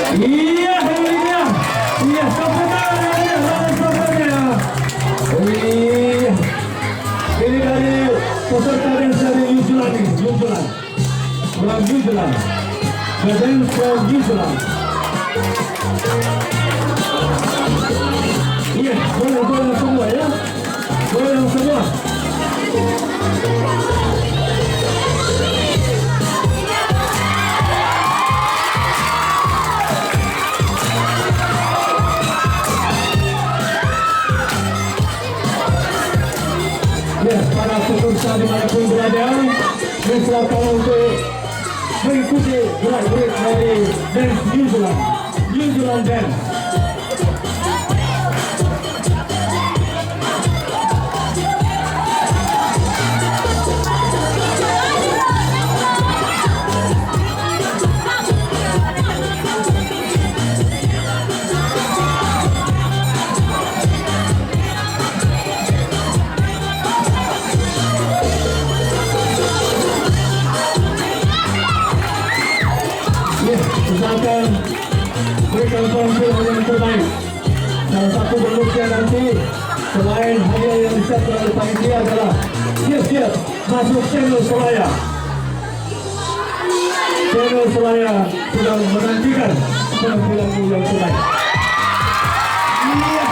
Iya, ini dia. Iya, sampai. Iya. Ini dari peserta dance dari New Zealand. From New Zealand. The dance from New Zealand. Iya, boleh semua ya. Boleh semua. Ya, para pemirsa dimanapun berada, disilakan untuk mengikuti gerak-gerik dari dance New Zealand dance. Silakan berikan penampilan yang terbaik. Salah satu bonusnya nanti selain hadiah yang disiapkan oleh panitia adalah siap-siap masuk channel Selaya. Channel Selaya sedang menantikan penampilanmu yang terbaik. Iya.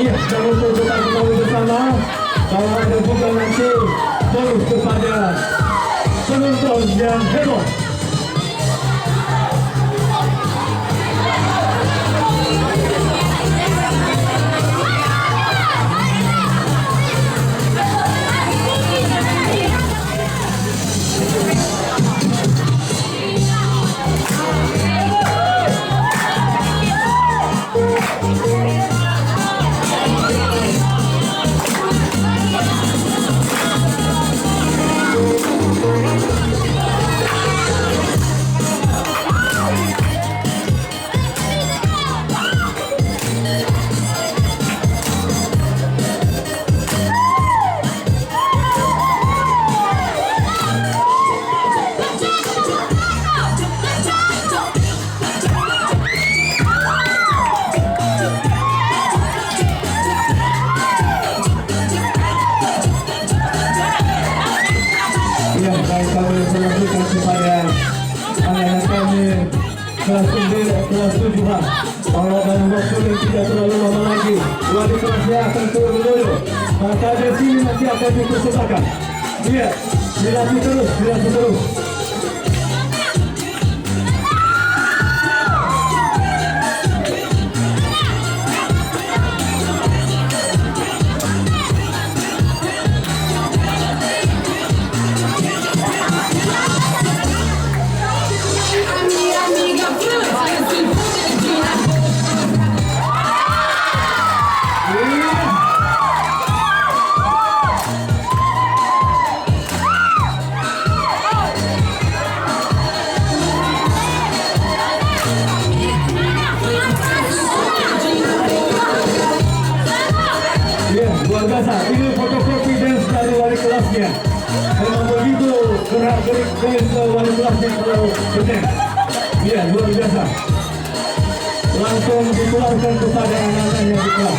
Iya, dan untuk kita kembali bersama, kalau ada juga nanti terus kepada penonton yang heboh. Melanjutkan kepada anak-anak kami kelas 7 bahwa dalam waktu yang tidak terlalu lama lagi wali kelasnya akan turun dulu. Maka dari sini nanti akan dipersembahkan. Iya, dilatih terus. Luar biasa, ini fotokopi dance dari wali kelasnya. Memang begitu gerak-gerik dance wali kelasnya kalau berdance. Iya, luar biasa. Langsung dikeluarkan kepada anak-anaknya di kelas.